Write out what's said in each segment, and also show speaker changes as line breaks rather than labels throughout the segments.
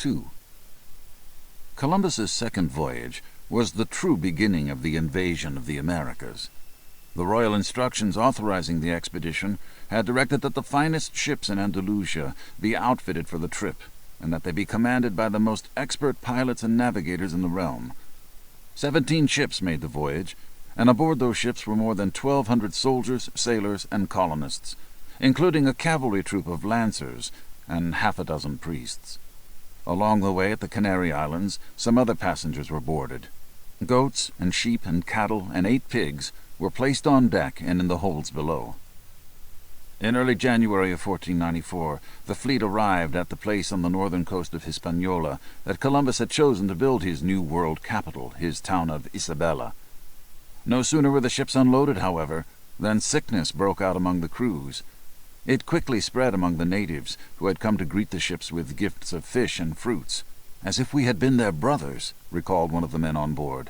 II. Columbus's second voyage was the true beginning of the invasion of the Americas. The royal instructions authorizing the expedition had directed that the finest ships in Andalusia be outfitted for the trip, and that they be commanded by the most expert pilots and navigators in the realm. 17 ships made the voyage, and aboard those ships were more than 1,200 soldiers, sailors, and colonists, including a cavalry troop of lancers and half a dozen priests. Along the way at the Canary Islands, some other passengers were boarded. Goats and sheep and cattle and 8 pigs were placed on deck and in the holds below. In early January of 1494, the fleet arrived at the place on the northern coast of Hispaniola that Columbus had chosen to build his new world capital, his town of Isabella. No sooner were the ships unloaded, however, than sickness broke out among the crews. It quickly spread among the natives, who had come to greet the ships with gifts of fish and fruits. "As if we had been their brothers," recalled one of the men on board.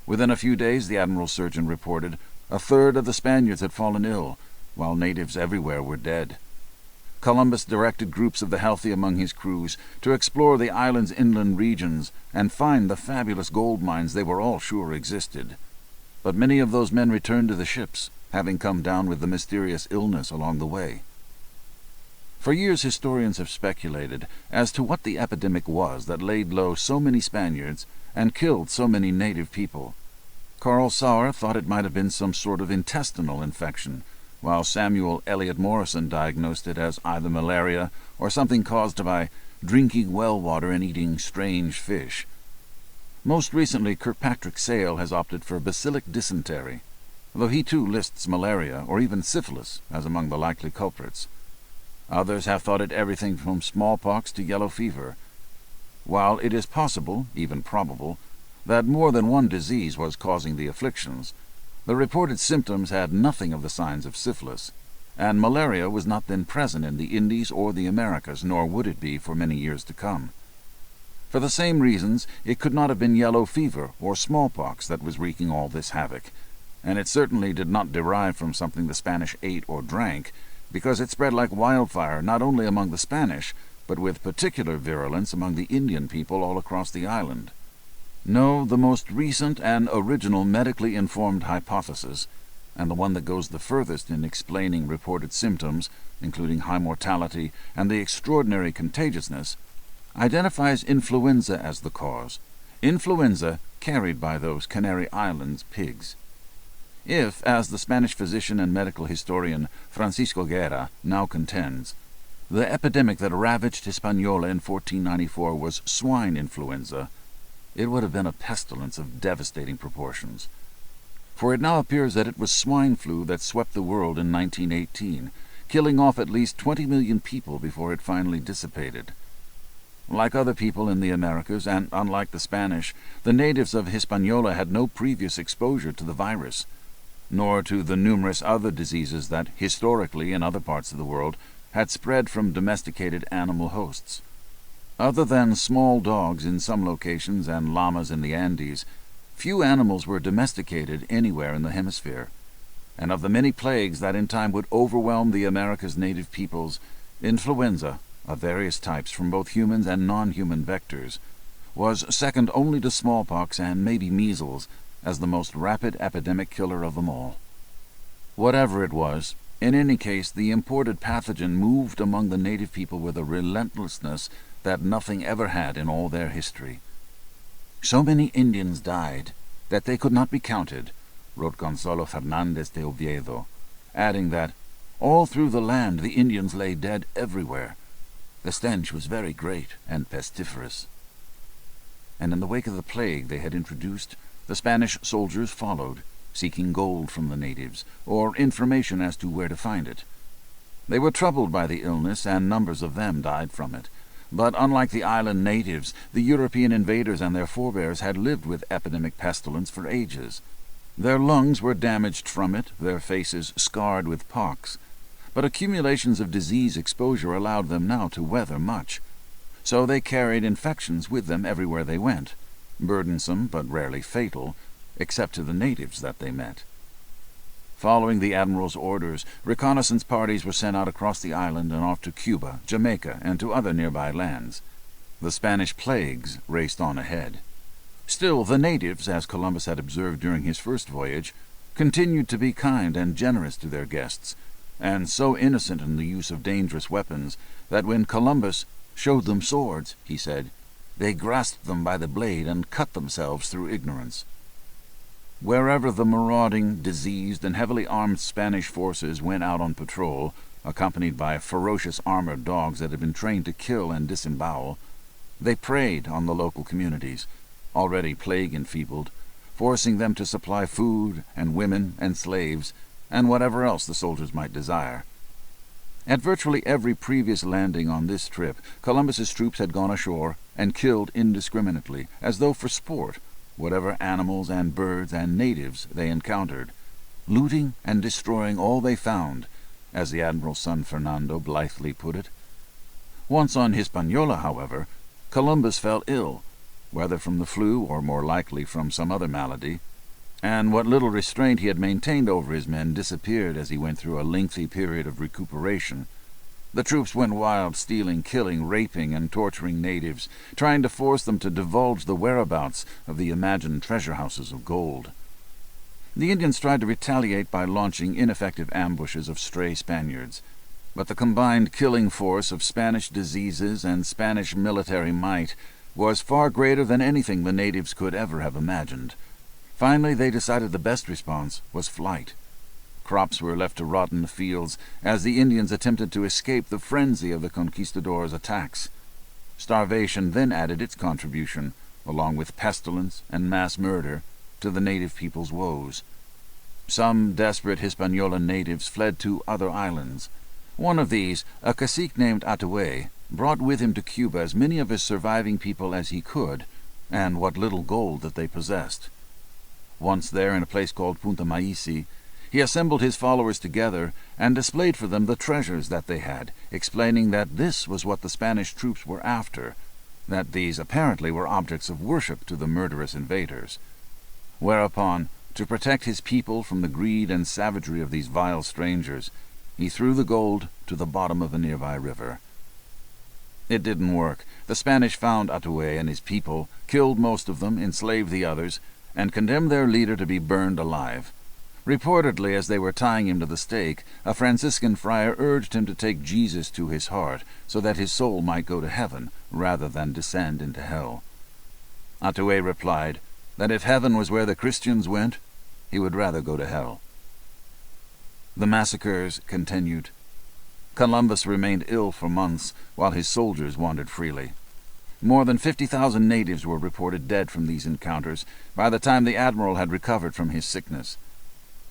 Within a few days, the admiral's surgeon reported, a third of the Spaniards had fallen ill, while natives everywhere were dead. Columbus directed groups of the healthy among his crews to explore the island's inland regions and find the fabulous gold mines they were all sure existed. But many of those men returned to the ships, having come down with the mysterious illness along the way. For years historians have speculated as to what the epidemic was that laid low so many Spaniards and killed so many native people. Carl Sauer thought it might have been some sort of intestinal infection, while Samuel Eliot Morison diagnosed it as either malaria or something caused by drinking well water and eating strange fish. Most recently, Kirkpatrick Sale has opted for bacillic dysentery, though he too lists malaria or even syphilis as among the likely culprits. Others have thought it everything from smallpox to yellow fever. While it is possible, even probable, that more than one disease was causing the afflictions, the reported symptoms had nothing of the signs of syphilis, and malaria was not then present in the Indies or the Americas, nor would it be for many years to come. For the same reasons, it could not have been yellow fever or smallpox that was wreaking all this havoc, and it certainly did not derive from something the Spanish ate or drank, because it spread like wildfire not only among the Spanish, but with particular virulence among the Indian people all across the island. No, the most recent and original medically informed hypothesis, and the one that goes the furthest in explaining reported symptoms, including high mortality and the extraordinary contagiousness, identifies influenza as the cause, influenza carried by those Canary Islands pigs. If, as the Spanish physician and medical historian Francisco Guerra now contends, the epidemic that ravaged Hispaniola in 1494 was swine influenza, it would have been a pestilence of devastating proportions. For it now appears that it was swine flu that swept the world in 1918, killing off at least 20 million people before it finally dissipated. Like other people in the Americas, and unlike the Spanish, the natives of Hispaniola had no previous exposure to the virus, nor to the numerous other diseases that, historically in other parts of the world, had spread from domesticated animal hosts. Other than small dogs in some locations and llamas in the Andes, few animals were domesticated anywhere in the hemisphere, and of the many plagues that in time would overwhelm the America's native peoples, influenza, of various types from both humans and non-human vectors, was second only to smallpox and maybe measles as the most rapid epidemic killer of them all. Whatever it was, in any case, the imported pathogen moved among the native people with a relentlessness that nothing ever had in all their history. "So many Indians died that they could not be counted," wrote Gonzalo Fernandez de Oviedo, adding that all through the land the Indians lay dead everywhere. The stench was very great and pestiferous. And in the wake of the plague they had introduced, the Spanish soldiers followed, seeking gold from the natives, or information as to where to find it. They were troubled by the illness, and numbers of them died from it. But unlike the island natives, the European invaders and their forebears had lived with epidemic pestilence for ages. Their lungs were damaged from it, their faces scarred with pox, but accumulations of disease exposure allowed them now to weather much. So they carried infections with them everywhere they went, burdensome but rarely fatal, except to the natives that they met. Following the admiral's orders, reconnaissance parties were sent out across the island and off to Cuba, Jamaica, and to other nearby lands. The Spanish plagues raced on ahead. Still, the natives, as Columbus had observed during his first voyage, continued to be kind and generous to their guests, and so innocent in the use of dangerous weapons that when Columbus showed them swords, he said, they grasped them by the blade and cut themselves through ignorance. Wherever the marauding, diseased, and heavily armed Spanish forces went out on patrol, accompanied by ferocious armored dogs that had been trained to kill and disembowel, they preyed on the local communities, already plague-enfeebled, forcing them to supply food and women and slaves and whatever else the soldiers might desire. At virtually every previous landing on this trip, Columbus's troops had gone ashore and killed indiscriminately, as though for sport, whatever animals and birds and natives they encountered, looting and destroying all they found, as the admiral's son Fernando blithely put it. Once on Hispaniola, however, Columbus fell ill, whether from the flu or more likely from some other malady, and what little restraint he had maintained over his men disappeared as he went through a lengthy period of recuperation. The troops went wild, stealing, killing, raping, and torturing natives, trying to force them to divulge the whereabouts of the imagined treasure houses of gold. The Indians tried to retaliate by launching ineffective ambushes of stray Spaniards, but the combined killing force of Spanish diseases and Spanish military might was far greater than anything the natives could ever have imagined. Finally, they decided the best response was flight. Crops were left to rot in the fields as the Indians attempted to escape the frenzy of the conquistadors' attacks. Starvation then added its contribution, along with pestilence and mass murder, to the native people's woes. Some desperate Hispaniola natives fled to other islands. One of these, a cacique named Ataway, brought with him to Cuba as many of his surviving people as he could, and what little gold that they possessed. Once there, in a place called Punta Maisi, he assembled his followers together and displayed for them the treasures that they had, explaining that this was what the Spanish troops were after, that these apparently were objects of worship to the murderous invaders. Whereupon, to protect his people from the greed and savagery of these vile strangers, he threw the gold to the bottom of a nearby river. It didn't work. The Spanish found Ataway and his people, killed most of them, enslaved the others, and condemned their leader to be burned alive. Reportedly, as they were tying him to the stake, a Franciscan friar urged him to take Jesus to his heart, so that his soul might go to heaven, rather than descend into hell. Ataway replied that if heaven was where the Christians went, he would rather go to hell. The massacres continued. Columbus remained ill for months, while his soldiers wandered freely. More than 50,000 natives were reported dead from these encounters by the time the admiral had recovered from his sickness.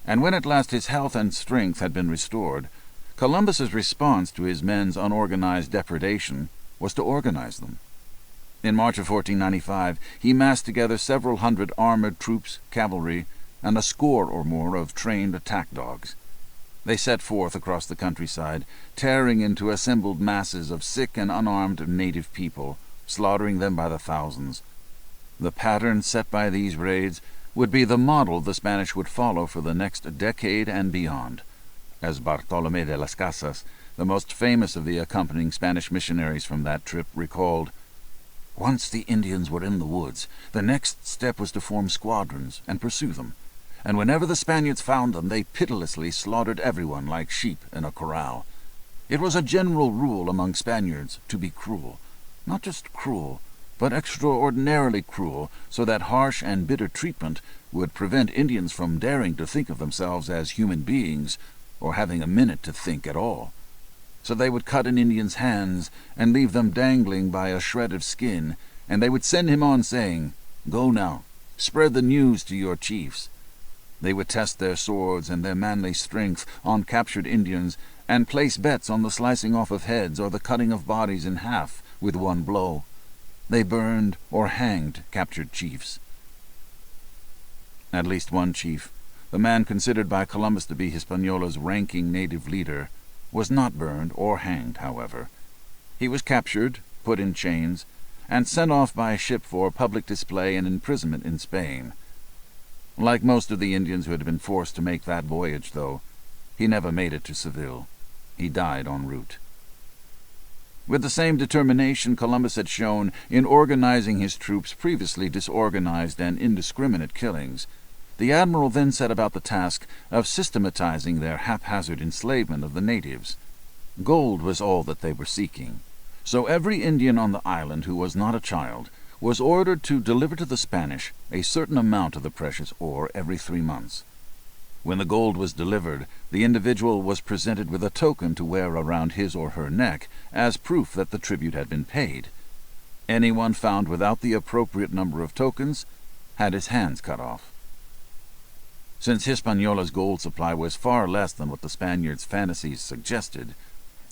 And when at last his health and strength had been restored, Columbus's response to his men's unorganized depredation was to organize them. In March of 1495, he massed together several hundred armored troops, cavalry, and a score or more of trained attack dogs. They set forth across the countryside, tearing into assembled masses of sick and unarmed native people, slaughtering them by the thousands. The pattern set by these raids would be the model the Spanish would follow for the next decade and beyond. As Bartolomé de las Casas, the most famous of the accompanying Spanish missionaries from that trip, recalled, "Once the Indians were in the woods, the next step was to form squadrons and pursue them, and whenever the Spaniards found them, they pitilessly slaughtered everyone like sheep in a corral. It was a general rule among Spaniards to be cruel, not just cruel, but extraordinarily cruel, so that harsh and bitter treatment would prevent Indians from daring to think of themselves as human beings, or having a minute to think at all. So they would cut an Indian's hands and leave them dangling by a shred of skin, and they would send him on saying, 'Go now, spread the news to your chiefs.' They would test their swords and their manly strength on captured Indians, and place bets on the slicing off of heads or the cutting of bodies in half with one blow. They burned or hanged captured chiefs. At least one chief, the man considered by Columbus to be Hispaniola's ranking native leader, was not burned or hanged, however. He was captured, put in chains, and sent off by ship for public display and imprisonment in Spain. Like most of the Indians who had been forced to make that voyage, though, he never made it to Seville. He died en route. With the same determination Columbus had shown in organizing his troops' previously disorganized and indiscriminate killings, the admiral then set about the task of systematizing their haphazard enslavement of the natives. Gold was all that they were seeking, so every Indian on the island who was not a child was ordered to deliver to the Spanish a certain amount of the precious ore every 3 months. When the gold was delivered, the individual was presented with a token to wear around his or her neck as proof that the tribute had been paid. Anyone found without the appropriate number of tokens had his hands cut off. Since Hispaniola's gold supply was far less than what the Spaniards' fantasies suggested,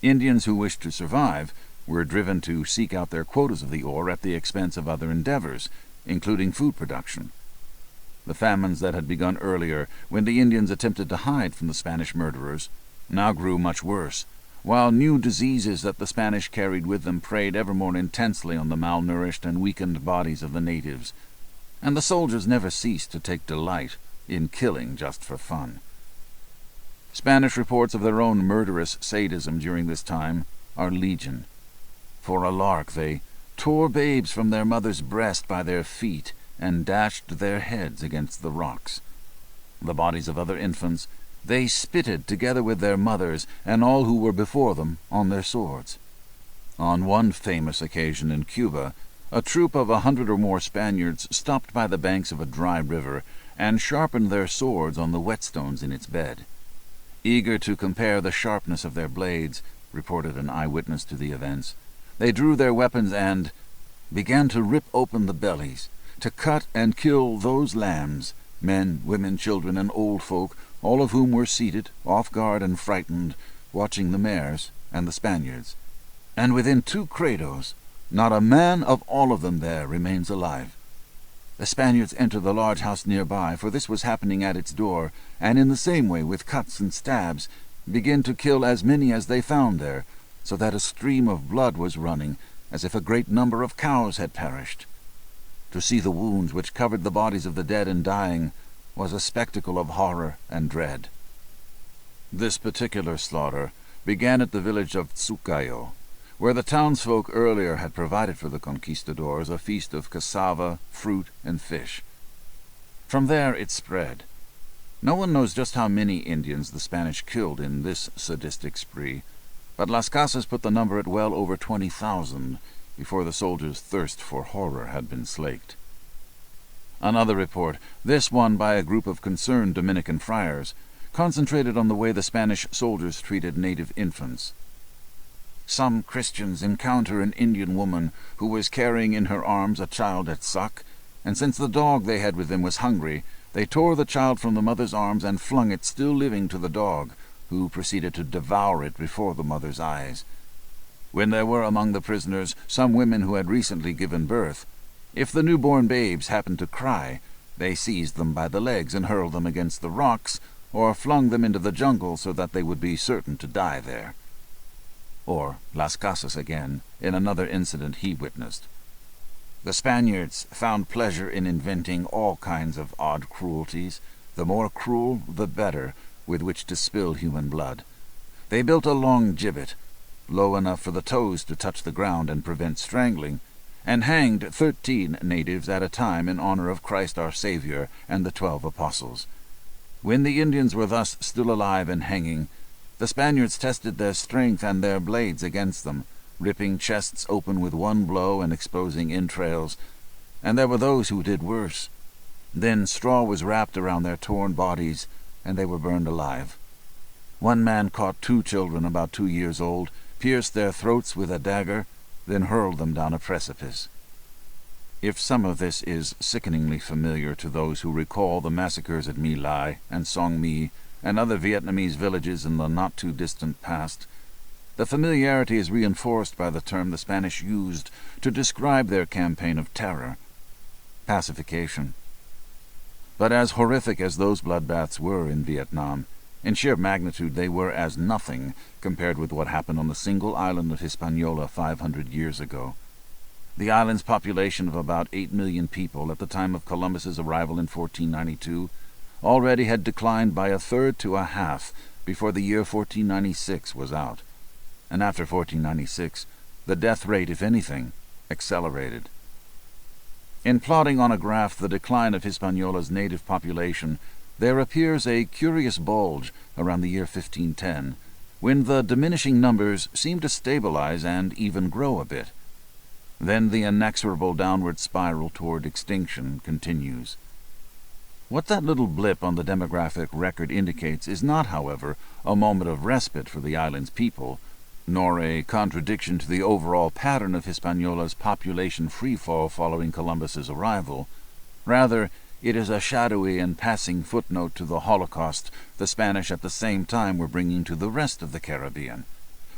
Indians who wished to survive were driven to seek out their quotas of the ore at the expense of other endeavors, including food production. The famines that had begun earlier, when the Indians attempted to hide from the Spanish murderers, now grew much worse, while new diseases that the Spanish carried with them preyed ever more intensely on the malnourished and weakened bodies of the natives, and the soldiers never ceased to take delight in killing just for fun. Spanish reports of their own murderous sadism during this time are legion. For a lark they tore babes from their mother's breast by their feet and dashed their heads against the rocks. The bodies of other infants they spitted together with their mothers and all who were before them on their swords. On one famous occasion in Cuba, a troop of 100 or more Spaniards stopped by the banks of a dry river and sharpened their swords on the whetstones in its bed. Eager to compare the sharpness of their blades, reported an eyewitness to the events, they drew their weapons and began to rip open the bellies, to cut and kill those lambs, men, women, children, and old folk, all of whom were seated, off guard and frightened, watching the mares and the Spaniards. And within 2 credos, not a man of all of them there remains alive. The Spaniards entered the large house nearby, for this was happening at its door, and in the same way, with cuts and stabs, began to kill as many as they found there, so that a stream of blood was running, as if a great number of cows had perished. To see the wounds which covered the bodies of the dead and dying was a spectacle of horror and dread. This particular slaughter began at the village of Tsukayo, where the townsfolk earlier had provided for the conquistadors a feast of cassava, fruit, and fish. From there it spread. No one knows just how many Indians the Spanish killed in this sadistic spree, but Las Casas put the number at well over 20,000 before the soldiers' thirst for horror had been slaked. Another report, this one by a group of concerned Dominican friars, concentrated on the way the Spanish soldiers treated native infants. Some Christians encounter an Indian woman who was carrying in her arms a child at suck, and since the dog they had with them was hungry, they tore the child from the mother's arms and flung it still living to the dog, who proceeded to devour it before the mother's eyes. When there were among the prisoners some women who had recently given birth, if the newborn babes happened to cry, they seized them by the legs and hurled them against the rocks, or flung them into the jungle so that they would be certain to die there. Or Las Casas again, in another incident he witnessed. The Spaniards found pleasure in inventing all kinds of odd cruelties, the more cruel the better, with which to spill human blood. They built a long gibbet, low enough for the toes to touch the ground and prevent strangling, and hanged 13 natives at a time in honor of Christ our Savior and the 12 apostles. When the Indians were thus still alive and hanging, the Spaniards tested their strength and their blades against them, ripping chests open with one blow and exposing entrails, and there were those who did worse. Then straw was wrapped around their torn bodies, and they were burned alive. One man caught 2 children about 2 years old, pierced their throats with a dagger, then hurled them down a precipice. If some of this is sickeningly familiar to those who recall the massacres at My Lai and Song Mi and other Vietnamese villages in the not-too-distant past, the familiarity is reinforced by the term the Spanish used to describe their campaign of terror: pacification. But as horrific as those bloodbaths were in Vietnam, in sheer magnitude they were as nothing compared with what happened on the single island of Hispaniola 500 years ago. The island's population of about 8 million people at the time of Columbus's arrival in 1492 already had declined by 1/3 to 1/2 before the year 1496 was out, and after 1496 The death rate, if anything, accelerated. In plotting on a graph the decline of Hispaniola's native population, there appears a curious bulge around the year 1510, when the diminishing numbers seem to stabilize and even grow a bit. Then the inexorable downward spiral toward extinction continues. What that little blip on the demographic record indicates is not, however, a moment of respite for the island's people, nor a contradiction to the overall pattern of Hispaniola's population freefall following Columbus's arrival. Rather, it is a shadowy and passing footnote to the Holocaust the Spanish at the same time were bringing to the rest of the Caribbean.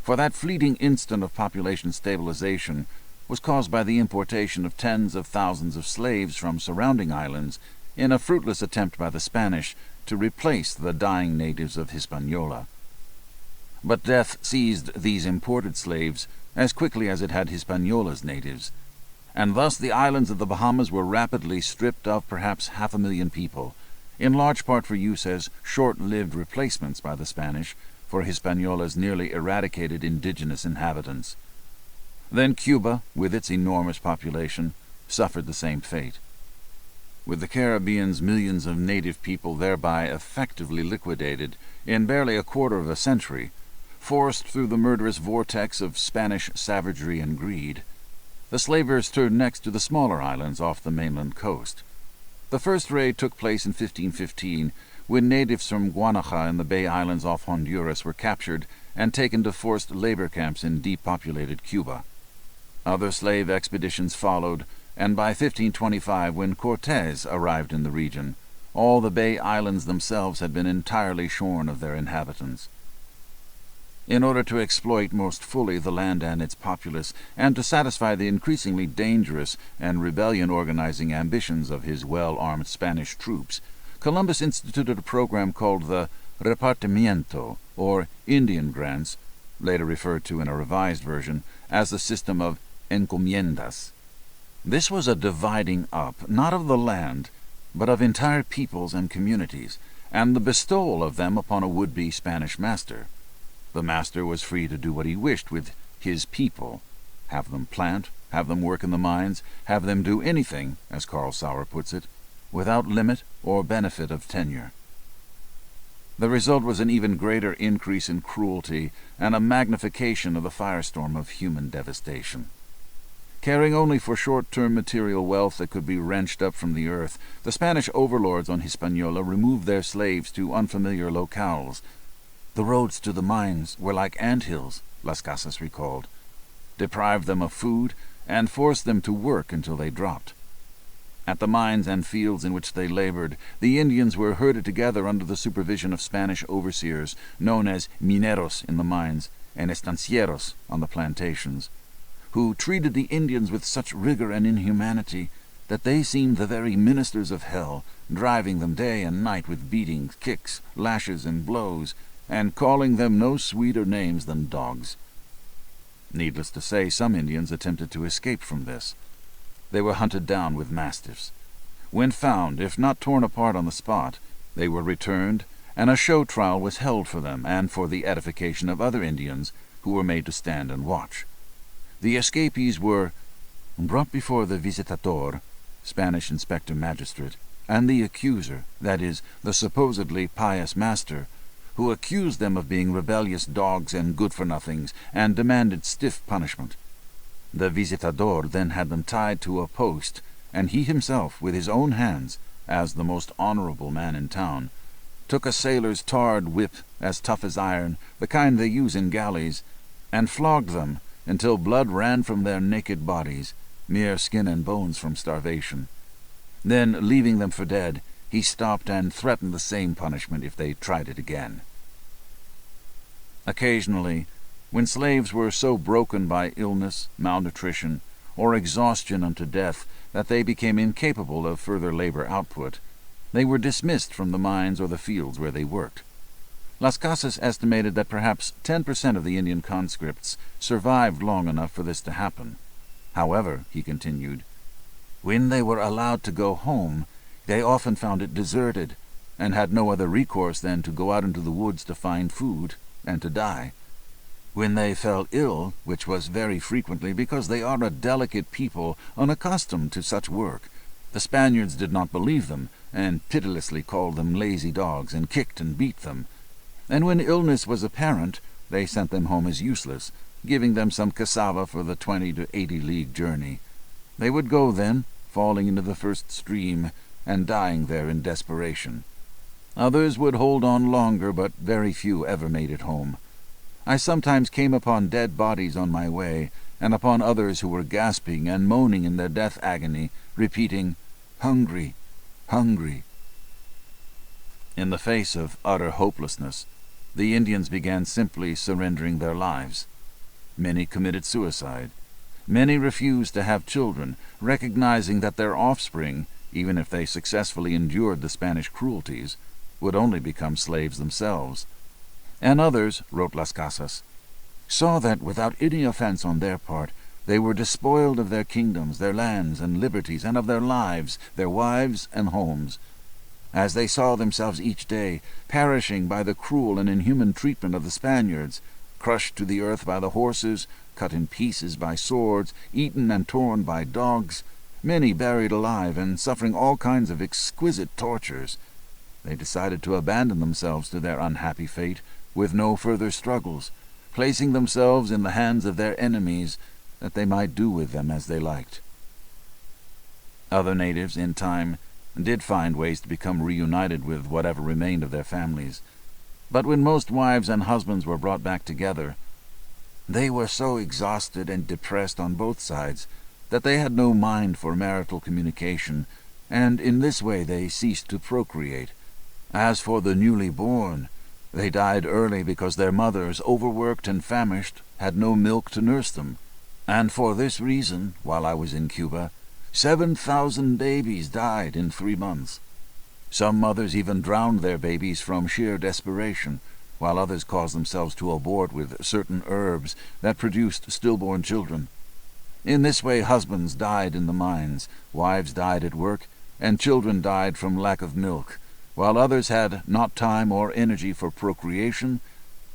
For that fleeting instant of population stabilization was caused by the importation of tens of thousands of slaves from surrounding islands in a fruitless attempt by the Spanish to replace the dying natives of Hispaniola. But death seized these imported slaves as quickly as it had Hispaniola's natives, and thus the islands of the Bahamas were rapidly stripped of perhaps 500,000 people, in large part for use as short-lived replacements by the Spanish for Hispaniola's nearly eradicated indigenous inhabitants. Then Cuba, with its enormous population, suffered the same fate. With the Caribbean's millions of native people thereby effectively liquidated in barely a quarter of a century, forced through the murderous vortex of Spanish savagery and greed, the slavers turned next to the smaller islands off the mainland coast. The first raid took place in 1515, when natives from Guanaja and the Bay Islands off Honduras were captured and taken to forced labor camps in depopulated Cuba. Other slave expeditions followed, and by 1525, when Cortés arrived in the region, all the Bay Islands themselves had been entirely shorn of their inhabitants. In order to exploit most fully the land and its populace, and to satisfy the increasingly dangerous and rebellion-organizing ambitions of his well-armed Spanish troops, Columbus instituted a program called the repartimiento, or Indian grants, later referred to in a revised version as the system of encomiendas. This was a dividing up, not of the land, but of entire peoples and communities, and the bestowal of them upon a would-be Spanish master. The master was free to do what he wished with his people, have them plant, have them work in the mines, have them do anything, as Carl Sauer puts it, without limit or benefit of tenure. The result was an even greater increase in cruelty and a magnification of the firestorm of human devastation. Caring only for short-term material wealth that could be wrenched up from the earth, the Spanish overlords on Hispaniola removed their slaves to unfamiliar locales. The roads to the mines were like ant-hills, Las Casas recalled, deprived them of food, and forced them to work until they dropped. At the mines and fields in which they labored, the Indians were herded together under the supervision of Spanish overseers, known as mineros in the mines and estancieros on the plantations, who treated the Indians with such rigor and inhumanity that they seemed the very ministers of hell, driving them day and night with beatings, kicks, lashes, and blows, and calling them no sweeter names than dogs. Needless to say, some Indians attempted to escape from this. They were hunted down with mastiffs. When found, if not torn apart on the spot, they were returned, and a show trial was held for them and for the edification of other Indians who were made to stand and watch. The escapees were brought before the visitador, Spanish inspector magistrate, and the accuser, that is, the supposedly pious master, who accused them of being rebellious dogs and good-for-nothings, and demanded stiff punishment. The visitador then had them tied to a post, and he himself, with his own hands, as the most honorable man in town, took a sailor's tarred whip as tough as iron, the kind they use in galleys, and flogged them until blood ran from their naked bodies, mere skin and bones from starvation. Then, leaving them for dead, he stopped and threatened the same punishment if they tried it again. Occasionally, when slaves were so broken by illness, malnutrition, or exhaustion unto death that they became incapable of further labor output, they were dismissed from the mines or the fields where they worked. Las Casas estimated that perhaps 10% of the Indian conscripts survived long enough for this to happen. However, he continued, when they were allowed to go home, they often found it deserted, and had no other recourse than to go out into the woods to find food and to die. When they fell ill, which was very frequently because they are a delicate people unaccustomed to such work, the Spaniards did not believe them, and pitilessly called them lazy dogs, and kicked and beat them. And when illness was apparent, they sent them home as useless, giving them some cassava for the 20 to 80 league journey. They would go then, falling into the first stream, and dying there in desperation. Others would hold on longer, but very few ever made it home. I sometimes came upon dead bodies on my way, and upon others who were gasping and moaning in their death agony, repeating, "Hungry, hungry." In the face of utter hopelessness, the Indians began simply surrendering their lives. Many committed suicide. Many refused to have children, recognizing that their offspring, even if they successfully endured the Spanish cruelties, would only become slaves themselves. And others, wrote Las Casas, saw that without any offense on their part, they were despoiled of their kingdoms, their lands and liberties, and of their lives, their wives and homes. As they saw themselves each day perishing by the cruel and inhuman treatment of the Spaniards, crushed to the earth by the horses, cut in pieces by swords, eaten and torn by dogs, many buried alive and suffering all kinds of exquisite tortures, they decided to abandon themselves to their unhappy fate with no further struggles, placing themselves in the hands of their enemies, that they might do with them as they liked. Other natives, in time, did find ways to become reunited with whatever remained of their families, but when most wives and husbands were brought back together, they were so exhausted and depressed on both sides that they had no mind for marital communication, and in this way they ceased to procreate. As for the newly born, they died early because their mothers, overworked and famished, had no milk to nurse them, and for this reason, while I was in Cuba, 7,000 babies died in 3 months. Some mothers even drowned their babies from sheer desperation, while others caused themselves to abort with certain herbs that produced stillborn children. In this way husbands died in the mines, wives died at work, and children died from lack of milk, while others had not time or energy for procreation,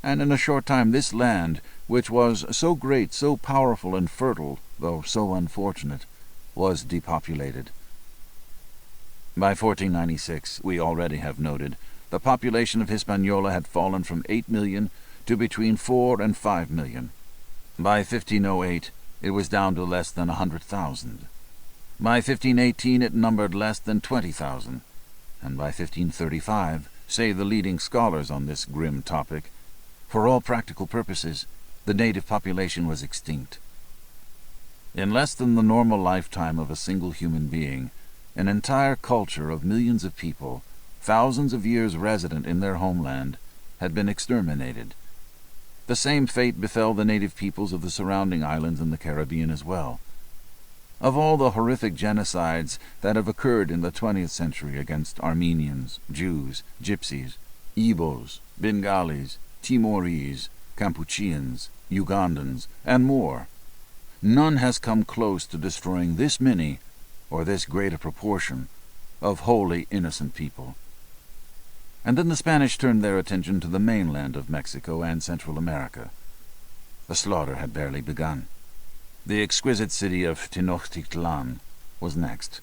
and in a short time this land, which was so great, so powerful and fertile, though so unfortunate, was depopulated. By 1496, we already have noted, the population of Hispaniola had fallen from 8 million to between 4 and 5 million. By 1508, it was down to less than 100,000. By 1518, it numbered less than 20,000. And by 1535, say the leading scholars on this grim topic, for all practical purposes, the native population was extinct. In less than the normal lifetime of a single human being, an entire culture of millions of people, thousands of years resident in their homeland, had been exterminated. The same fate befell the native peoples of the surrounding islands in the Caribbean as well. Of all the horrific genocides that have occurred in the 20th century against Armenians, Jews, Gypsies, Igbos, Bengalis, Timorese, Kampucheans, Ugandans, and more, none has come close to destroying this many, or this great a proportion, of wholly innocent people. And then the Spanish turned their attention to the mainland of Mexico and Central America. The slaughter had barely begun. The exquisite city of Tenochtitlan was next.